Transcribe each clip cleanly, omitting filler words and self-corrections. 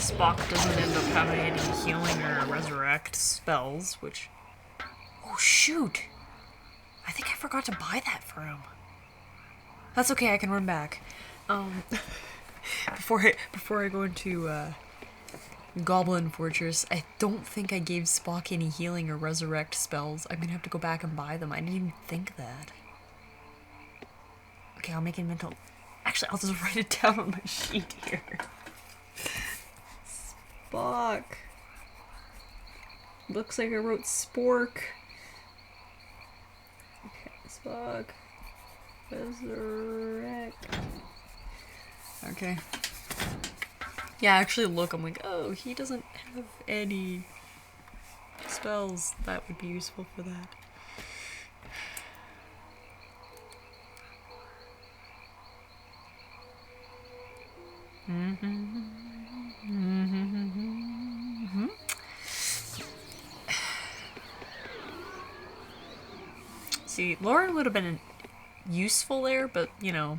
Spock doesn't end up having any healing or resurrect spells, which... Oh, shoot! I think I forgot to buy that for him. That's okay, I can run back. Before I go into, Goblin Fortress, I don't think I gave Spock any healing or resurrect spells. I'm gonna have to go back and buy them. I didn't even think that. Okay, I'll make a mental... Actually, I'll just write it down on my sheet here. Spock. Looks like I wrote Spork. Okay, Spock. Resurrect. Okay. Yeah, actually look, I'm like, oh, he doesn't have any spells that would be useful for that. See, Lauren would have been useful there, but, you know,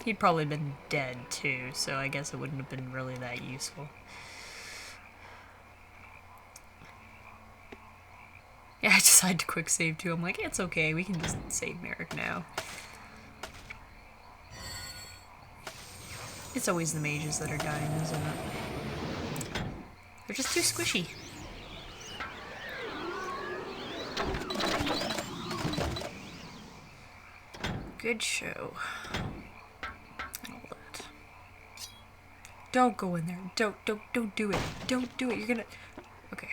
he'd probably been dead too, so I guess it wouldn't have been really that useful. Yeah, I decided to quick save too. I'm like, it's okay, we can just save Merrick now. It's always the mages that are dying, isn't it? They're just too squishy. Good show. And all that. Don't go in there. Don't do it. Don't do it. You're gonna... Okay.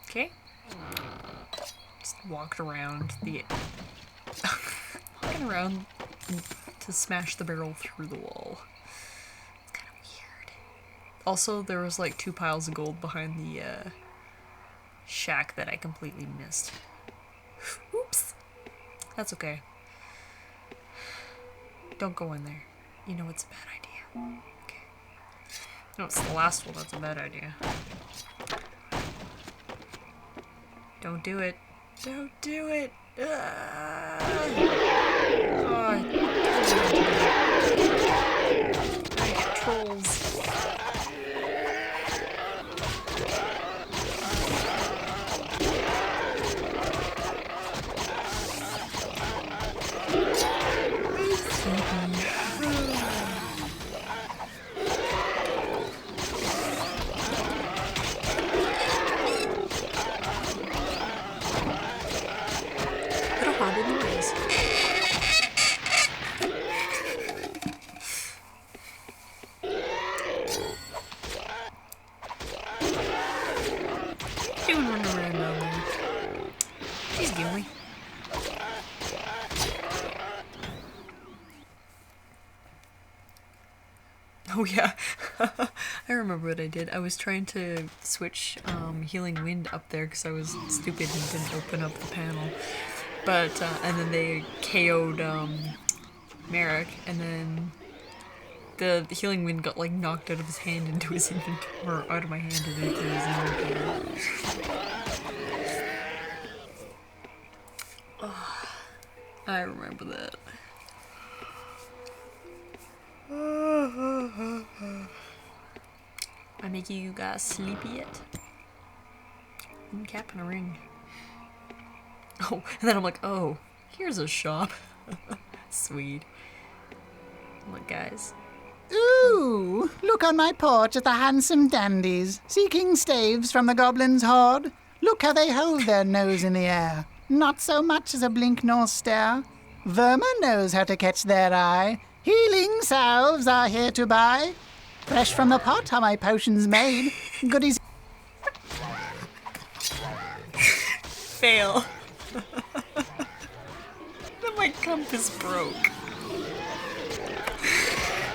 Okay. Just walked around the... walking around to smash the barrel through the wall. It's kind of weird. Also, there was like 2 piles of gold behind the, shack that I completely missed. Oops. That's okay. Don't go in there. You know it's a bad idea. Okay. No, it's the last one that's a bad idea. Don't do it. Don't do it. Oh, I get trolls. Oh yeah, I remember what I did. I was trying to switch Healing Wind up there because I was stupid and didn't open up the panel. But, and then they KO'd Merrick, and then the Healing Wind got like knocked out of his hand into his inventory, or out of my hand and into his inventory. Oh, I remember that. I make you guys sleepy yet? I'm capping a ring. Oh, and then I'm like, oh, here's a shop. Sweet. Look, guys. Ooh, look on my porch at the handsome dandies, seeking staves from the goblin's hoard. Look how they hold their nose in the air. Not so much as a blink nor stare. Verma knows how to catch their eye. Healing salves are here to buy. Fresh from the pot are my potions made. Goodies. Fail. Then my compass broke.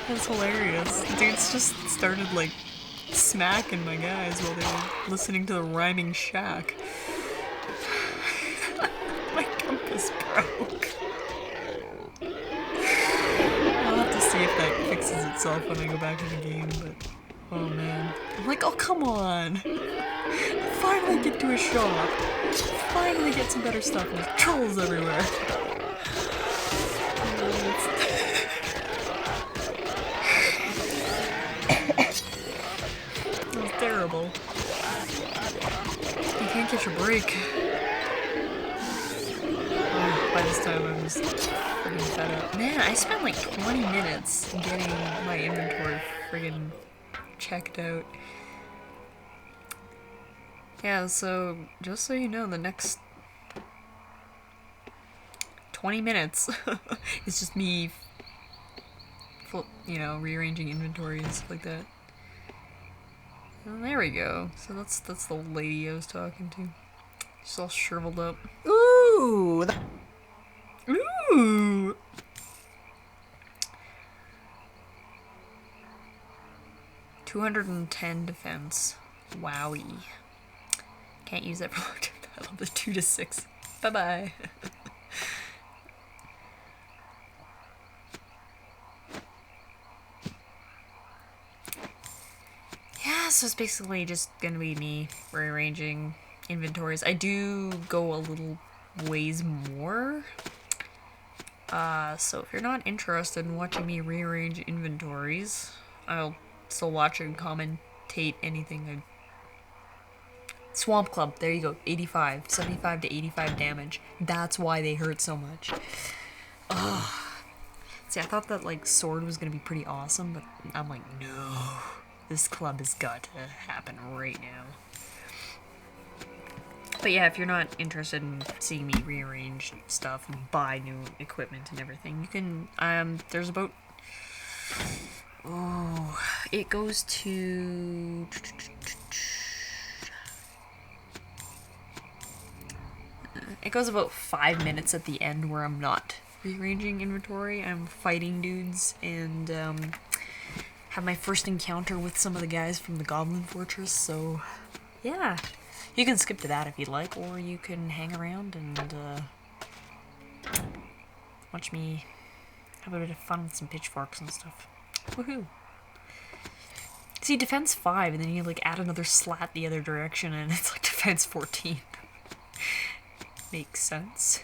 That's hilarious. Dudes just started like smacking my guys while they were listening to the rhyming shack. My compass broke. I'll have to see if that fixes itself when I go back in the game, but oh man. I'm like, oh come on! Finally get to a shop. Finally get some better stuff and there's trolls everywhere. catch a break. By this time, I'm just freaking fed up. Man, I spent like 20 minutes getting my inventory friggin' checked out. Yeah, so just so you know, the next 20 minutes is just me, rearranging inventory and stuff like that. And there we go. So that's the lady I was talking to. She's all shriveled up. Ooh! Ooh! $210 defense. Wowie. Can't use that for long term. I love the 2 to 6. Bye bye. Yeah, so it's basically just gonna be me rearranging inventories. I do go a little ways more. So if you're not interested in watching me rearrange inventories, I'll still watch and commentate anything. Swamp Club, there you go, 85, 75 to 85 damage. That's why they hurt so much. Ugh. See, I thought that, like, sword was gonna be pretty awesome, but I'm like, no. This club has got to happen right now. But yeah, if you're not interested in seeing me rearrange stuff and buy new equipment and everything, you can, there's about, it goes to, it goes about 5 minutes at the end where I'm not rearranging inventory. I'm fighting dudes and, have my first encounter with some of the guys from the Goblin Fortress, so yeah. You can skip to that if you'd like, or you can hang around and watch me have a bit of fun with some pitchforks and stuff. Woohoo! See, defense 5, and then you like add another slat the other direction, and it's like defense 14. Makes sense.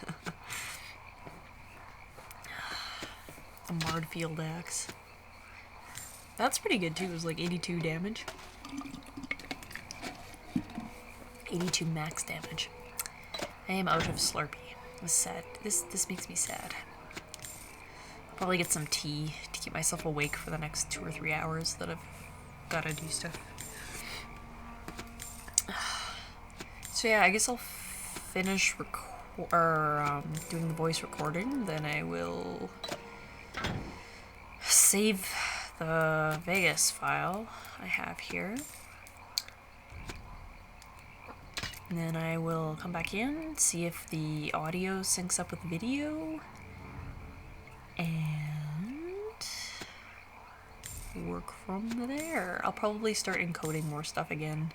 A Marred Field Axe. That's pretty good too, it was like 82 damage. 82 max damage. I am out of Slurpee. This is sad. This makes me sad. Probably get some tea to keep myself awake for the next 2 or 3 hours that I've gotta do stuff. So yeah, I guess I'll finish doing the voice recording, then I will save the Vegas file I have here. And then I will come back in, see if the audio syncs up with the video, and work from there. I'll probably start encoding more stuff again.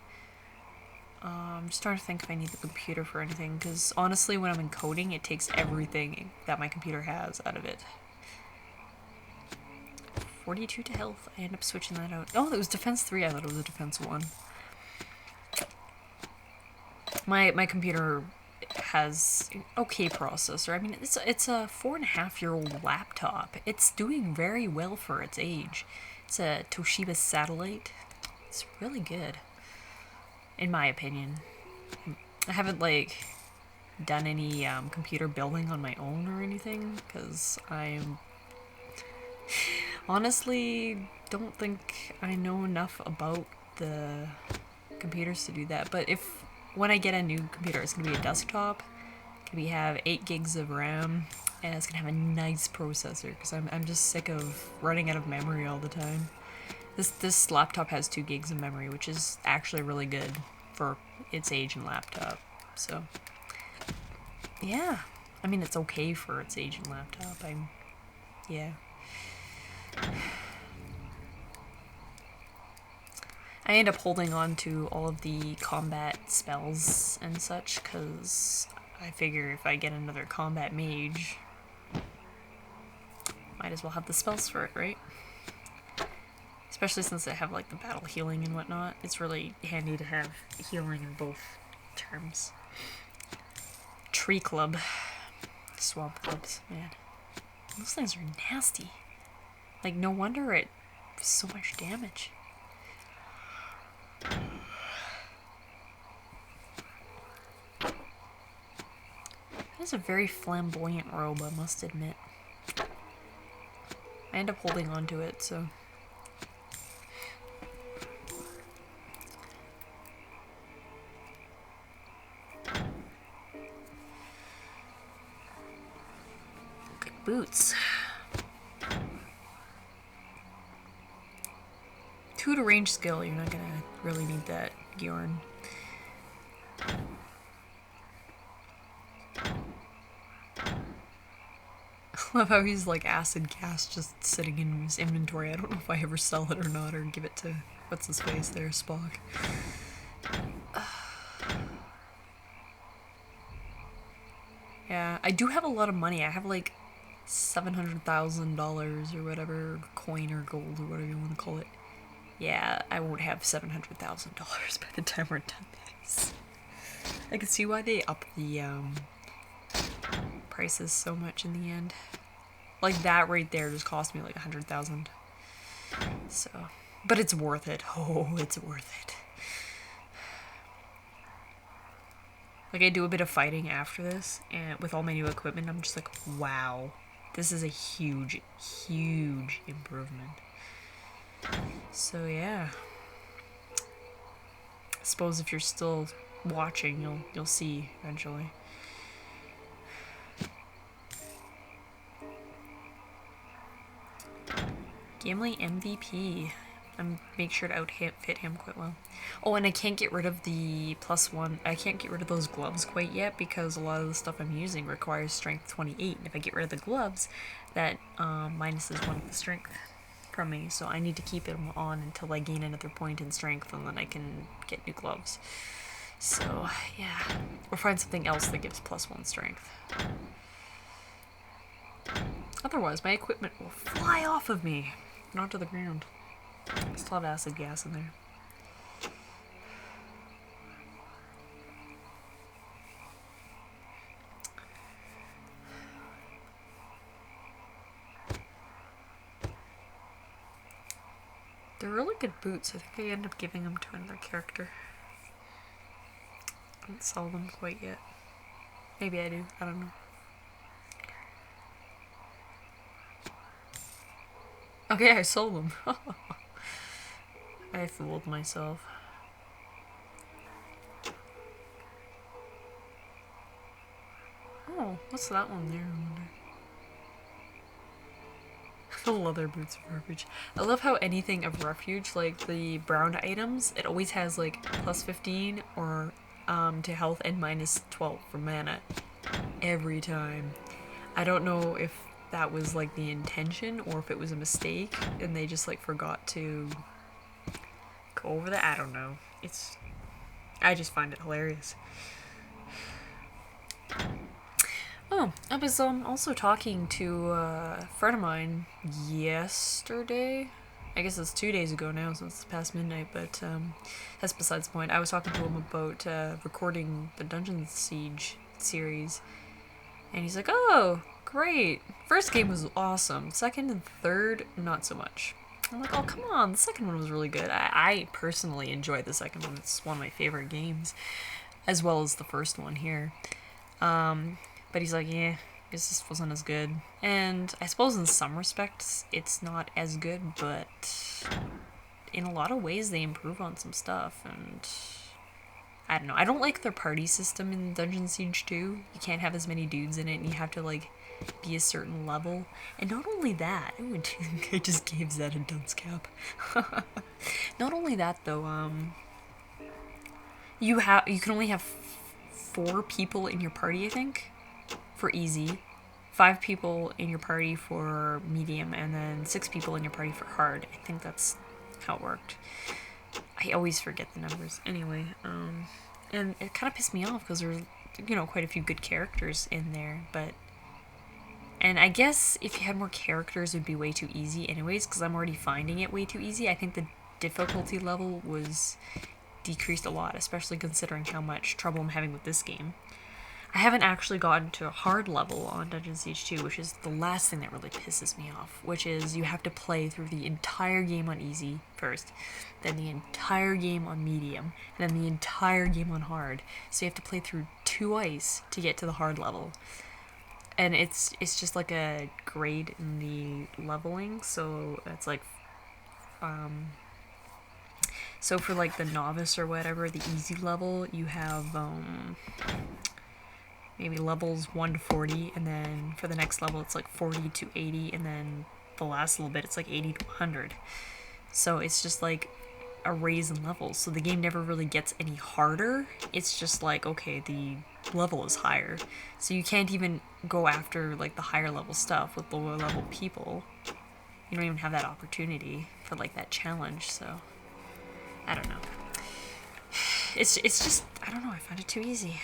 I'm just trying to think if I need the computer for anything, because honestly when I'm encoding it takes everything that my computer has out of it. 42 to health, I end up switching that out. Oh, it was defense 3, I thought it was a defense 1. My computer has an okay processor. I mean, it's a 4.5-year-old laptop. It's doing very well for its age. It's a Toshiba Satellite. It's really good, in my opinion. I haven't like done any computer building on my own or anything, because I'm honestly don't think I know enough about the computers to do that. But when I get a new computer, it's going to be a desktop. It's going to have 8 gigs of RAM, and it's going to have a nice processor, because I'm just sick of running out of memory all the time. This laptop has 2 gigs of memory, which is actually really good for its age and laptop. So, yeah. I mean, it's okay for its age and laptop. Yeah. I end up holding on to all of the combat spells and such, because I figure if I get another combat mage, might as well have the spells for it, right? Especially since I have like the battle healing and whatnot. It's really handy to have healing in both terms. Tree Club. Swamp Clubs, man. Those things are nasty. Like, no wonder it was so much damage. That's a very flamboyant robe, I must admit. I end up holding on to it, so... Good boots. 2 to range skill, you're not gonna really need that, Gyorn. I love how he's like acid gas just sitting in his inventory. I don't know if I ever sell it or not, or give it to what's his face there, Spock. Yeah, I do have a lot of money. I have like $700,000 or whatever, coin or gold or whatever you want to call it. Yeah, I won't have $700,000 by the time we're done this. I can see why they up the prices so much in the end. Like that right there just cost me like 100,000. So, but it's worth it. Oh, it's worth it. Like I do a bit of fighting after this, and with all my new equipment, I'm just like, wow, this is a huge, huge improvement. So yeah, I suppose if you're still watching, you'll see eventually. Gimli MVP. I'm make sure to outfit him quite well. Oh, and I can't get rid of the +1. I can't get rid of those gloves quite yet because a lot of the stuff I'm using requires strength 28. And if I get rid of the gloves, that minuses 1 of the strength from me. So I need to keep them on until I gain another point in strength, and then I can get new gloves. So yeah, or find something else that gives +1 strength. Otherwise, my equipment will fly off of me and onto the ground. I still have acid gas in there. They're really good boots. I think I end up giving them to another character. I don't sell them quite yet. Maybe I do. I don't know. Okay, I sold them. I fooled myself. Oh, what's that one there? I wonder. The leather boots are garbage. I love how anything of refuge, like the brown items, it always has like +15 or to health and -12 for mana. Every time. I don't know if that was like the intention or if it was a mistake and they just like forgot to go over that. I don't know. I just find it hilarious. Oh, I was also talking to a friend of mine yesterday. I guess it's 2 days ago now since it's past midnight, but that's besides the point. I was talking to him about recording the Dungeon Siege series, and he's like, oh, great. First game was awesome. Second and third, not so much. I'm like, oh, come on. The second one was really good. I personally enjoyed the second one. It's one of my favorite games, as well as the first one here. But he's like, yeah, this just wasn't as good. And I suppose in some respects, it's not as good, but in a lot of ways, they improve on some stuff. And I don't know. I don't like their party system in Dungeon Siege 2. You can't have as many dudes in it, and you have to, like, be a certain level. And not only that, I just gave Zed a dunce cap. Not only that, though, you can only have 4 people in your party, I think, for easy, 5 people in your party for medium, and then 6 people in your party for hard. I think that's how it worked. I always forget the numbers. Anyway, and it kind of pissed me off because there's, quite a few good characters in there, and I guess if you had more characters, it would be way too easy anyways, because I'm already finding it way too easy. I think the difficulty level was decreased a lot, especially considering how much trouble I'm having with this game. I haven't actually gotten to a hard level on Dungeon Siege 2, which is the last thing that really pisses me off, which is you have to play through the entire game on easy first, then the entire game on medium, and then the entire game on hard. So you have to play through twice to get to the hard level. And it's just like a grade in the leveling, so it's like so for like the novice or whatever, the easy level, you have maybe levels 1 to 40, and then for the next level it's like 40 to 80, and then the last little bit it's like 80 to 100. So it's just like a raise in levels, so the game never really gets any harder. It's just like, okay, the level is higher, so you can't even go after like the higher level stuff with lower level people. You don't even have that opportunity for like that challenge, so I don't know. It's just, I don't know, I find it too easy.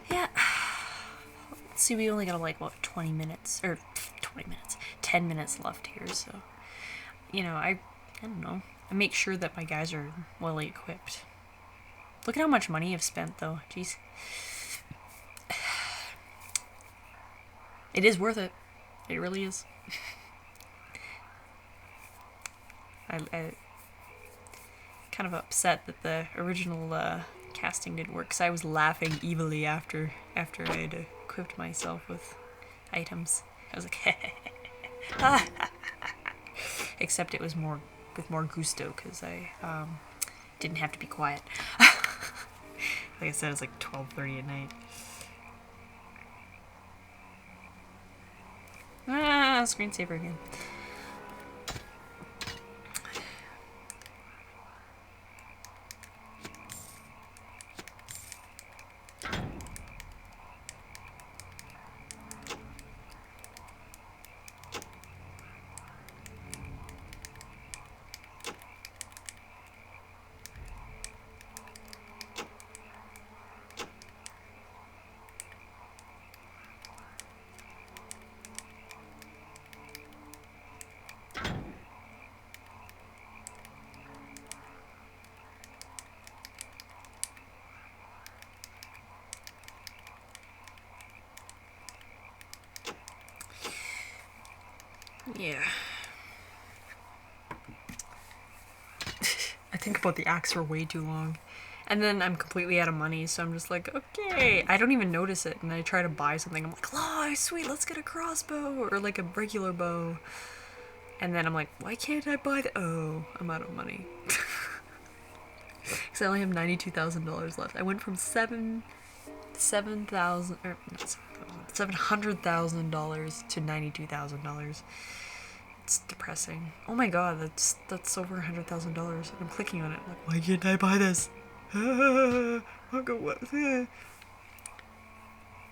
Yeah. See, we only got like, what, 20 minutes, or 20 minutes, 10 minutes left here, so, you know, I don't know. I make sure that my guys are well equipped. Look at how much money I've spent, though. Jeez. It is worth it. It really is. I kind of upset that the original casting didn't work, because I was laughing evilly after I'd equipped myself with items. I was like, except it was more with more gusto, because I didn't have to be quiet. Like I said, it's like 12:30 at night. Screensaver again. Yeah. I think about the axe for way too long. And then I'm completely out of money, so I'm just like, okay. I don't even notice it, and I try to buy something. I'm like, oh, sweet, let's get a crossbow, or like a regular bow. And then I'm like, why can't I buy the... Oh, I'm out of money. Because I only have $92,000 left. I went from $700,000 to $92,000. It's depressing. Oh my god, that's over $100,000. I'm clicking on it. I'm like, why can't I buy this? I'll go what? And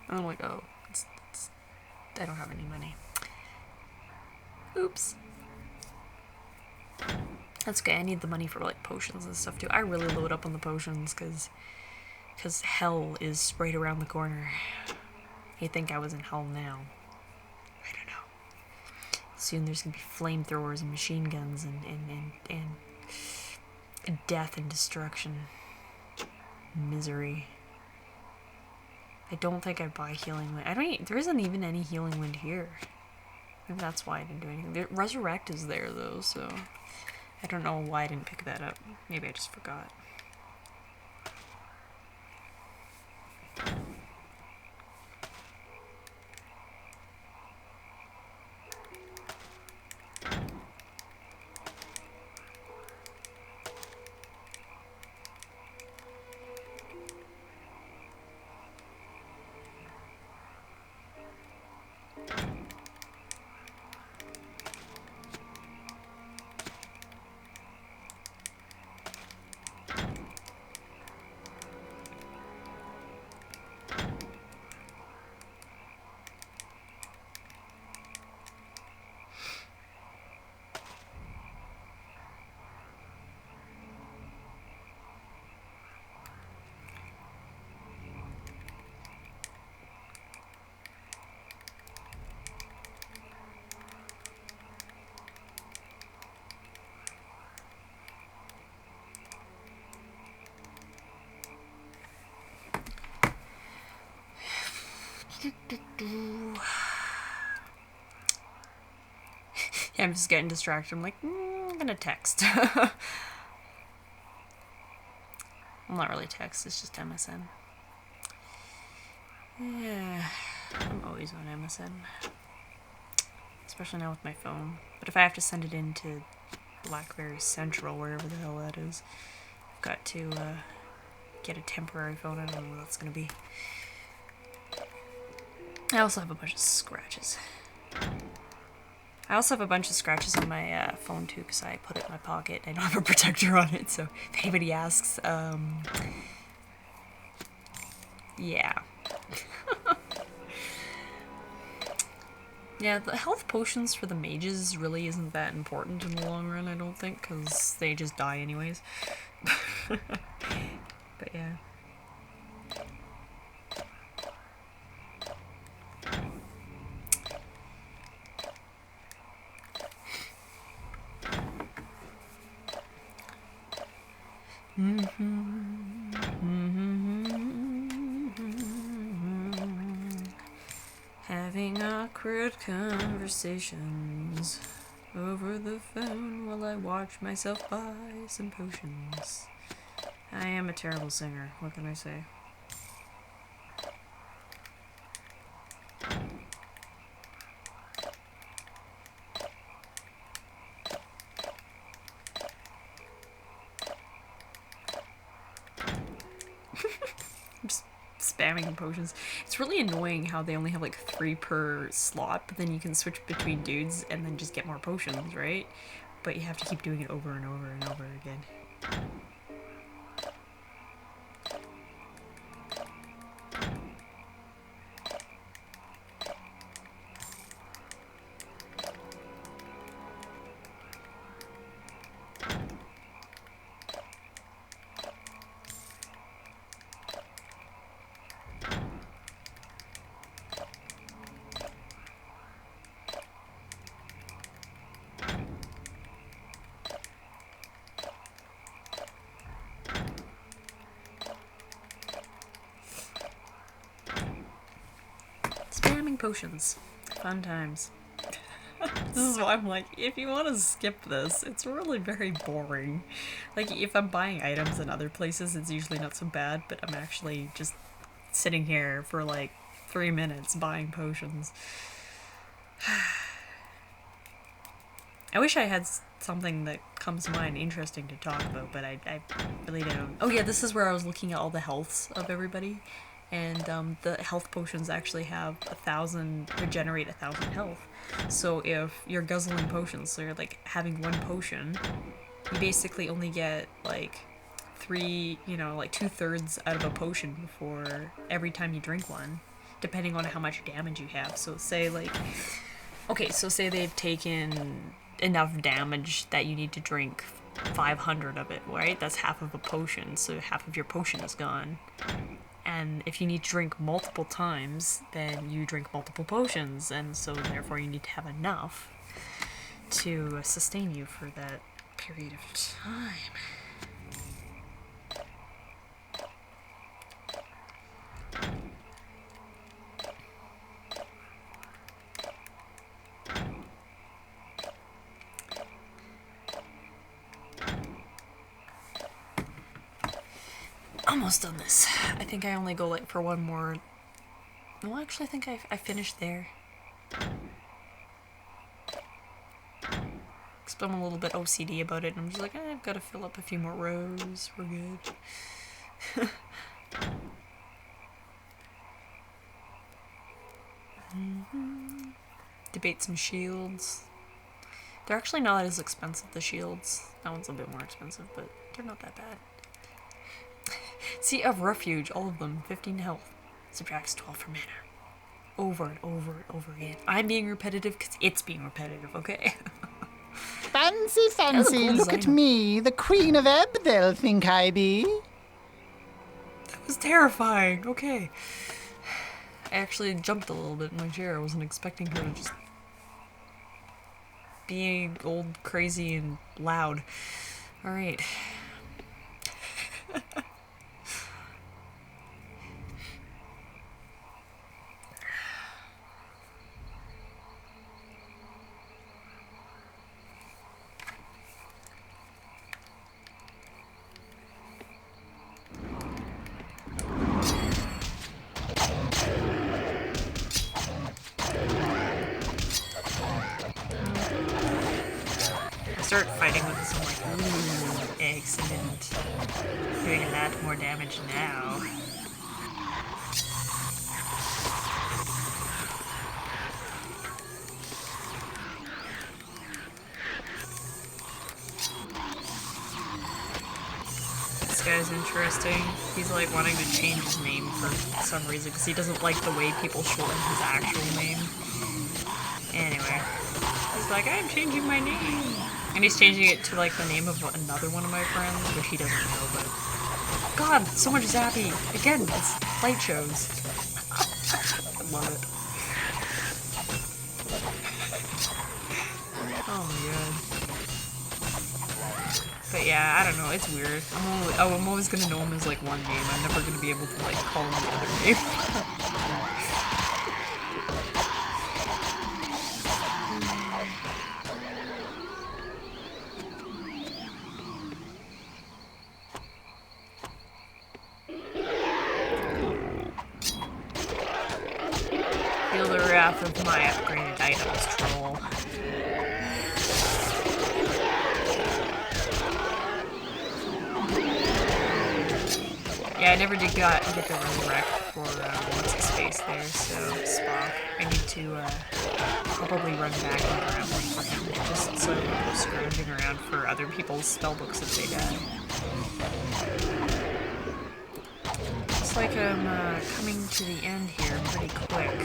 I'm like, oh, I don't have any money. Oops. That's okay. I need the money for like potions and stuff too. I really load up on the potions because hell is right around the corner. You think I was in hell now? I don't know. Soon there's gonna be flamethrowers and machine guns and death and destruction. Misery. I don't think I buy healing wind. There isn't even any healing wind here. Maybe that's why I didn't do anything. Resurrect is there though, so I don't know why I didn't pick that up. Maybe I just forgot. Yeah, I'm just getting distracted. I'm like, I'm gonna text. Well, not really text, it's just MSN. Yeah, I'm always on MSN. Especially now with my phone. But if I have to send it into BlackBerry Central, wherever the hell that is, I've got to get a temporary phone. I don't know what that's gonna be. I also have a bunch of scratches. On my phone too, because I put it in my pocket. I don't have a protector on it, so if anybody asks, yeah. Yeah, the health potions for the mages really isn't that important in the long run, I don't think, because they just die anyways. But yeah. Having awkward conversations over the phone while I watch myself buy some potions. I am a terrible singer, what can I say? I'm just spamming potions. It's really annoying how they only have like 3 per slot, but then you can switch between dudes and then just get more potions, right? But you have to keep doing it over and over and over again. Spamming potions. Fun times. This is why I'm like, if you want to skip this, it's really very boring. Like, if I'm buying items in other places, it's usually not so bad, but I'm actually just sitting here for like 3 minutes buying potions. I wish I had something that comes to mind interesting to talk about, but I really don't. Oh yeah, this is where I was looking at all the healths of everybody. And the health potions actually have 1,000, regenerate 1,000 health. So if you're guzzling potions, so you're like having 1 potion, you basically only get like 3, like 2/3 out of a potion for every time you drink one, depending on how much damage you have. So say say they've taken enough damage that you need to drink 500 of it, right? That's half of a potion, so half of your potion is gone. And if you need to drink multiple times, then you drink multiple potions, and so therefore you need to have enough to sustain you for that period of time. Almost done this. I think I only go like for one more. No, actually, I think I finished there. Because I'm a little bit OCD about it, and I'm just like, I've got to fill up a few more rows. We're good. Debate some shields. They're actually not as expensive, the shields. That one's a bit more expensive, but they're not that bad. Sea of Refuge, all of them, 15 health. Subtracts 12 from mana. Over and over and over again. I'm being repetitive because it's being repetitive, okay? Fancy, fancy, cool look at design. me, the Queen of Ebb, they'll think I be. That was terrifying, okay. I actually jumped a little bit in my chair. I wasn't expecting her to just be old, crazy, and loud. Alright. start fighting with this, I'm like, ooh, excellent. Doing a lot more damage now. This guy's interesting. He's like wanting to change his name for some reason because he doesn't like the way people shorten his actual name. Anyway, he's like, I'm changing my name. And he's changing it to like the name of another one of my friends, which he doesn't know, but... God, so much zappy! Again, it's light shows. I love it. Oh my god. But yeah, I don't know, it's weird. I'm always gonna know him as like one name. I'm never gonna be able to like call him the other name. Feel the wrath of my upgraded items, troll. Yeah, I never did get the resurrect for what's his face there, so Spock. I need to probably run back and grab one for him, just so I don't go scrounging around for other people's spellbooks if they die. Looks like I'm coming to the end here pretty quick.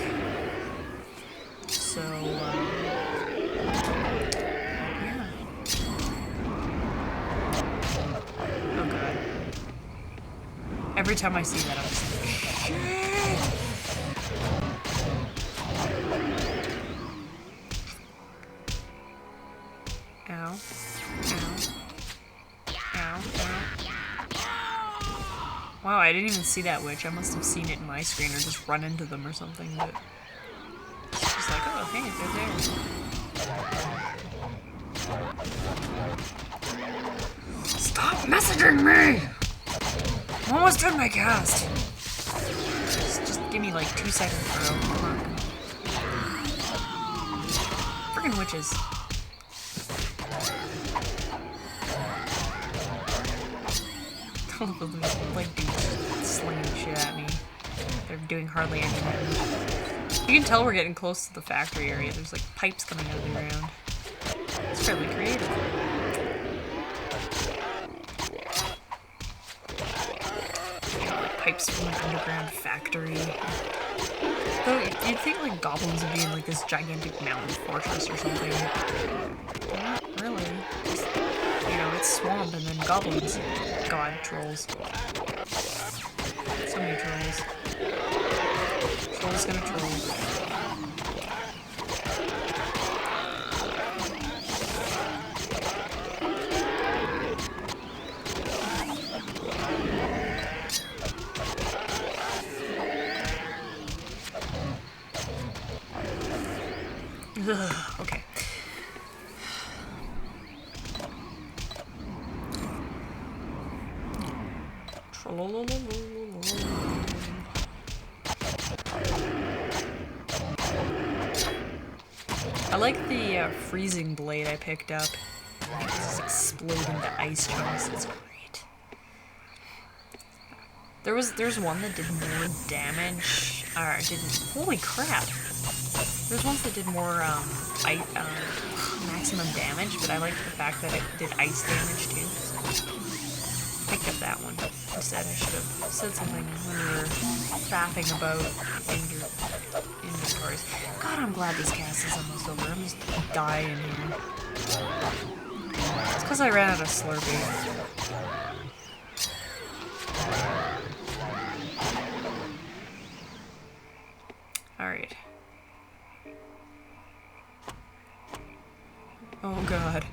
So, yeah. Oh god. Every time I see that, I'm just like, shit! Ow. Ow. Ow. Ow. Wow, I didn't even see that witch. I must have seen it in my screen or just run into them or something, but... It's just like, oh, hey, they're there. Stop messaging me! I'm almost done my cast. Just give me like 2 seconds, bro. Come on. Friggin' witches. All of them like dudes slinging shit at me. They're doing hardly any damage. You can tell we're getting close to the factory area. There's like pipes coming out of the ground. It's fairly creative. Pipes from an underground factory. Though you'd think like goblins would be in like this gigantic mountain fortress or something. Not really. Just, you know, it's swamp and then goblins. God, trolls. So many trolls. Trolls gonna troll. Ugh, okay. I like the freezing blade I picked up. It's just explode into ice chunks. It's great. There's one that did more damage. Didn't. Holy crap! There's ones that did more maximum damage, but I liked the fact that it did ice damage too. So picked up that one. Instead, I should have said something when we were faffing about inventories. God, I'm glad this cast is almost over. I'm just dying here. It's because I ran out of Slurpee. Alright. Oh god.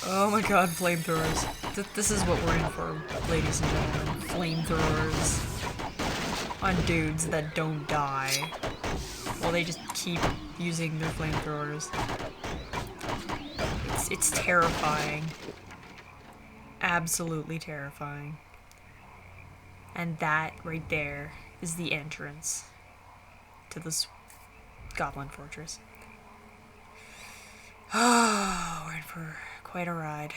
Oh my god, flamethrowers. This is what we're in for, ladies and gentlemen. Flamethrowers. On dudes that don't die. Well, they just keep using their flamethrowers. It's terrifying. Absolutely terrifying. And that right there is the entrance to this goblin fortress. Oh, we're in for quite a ride.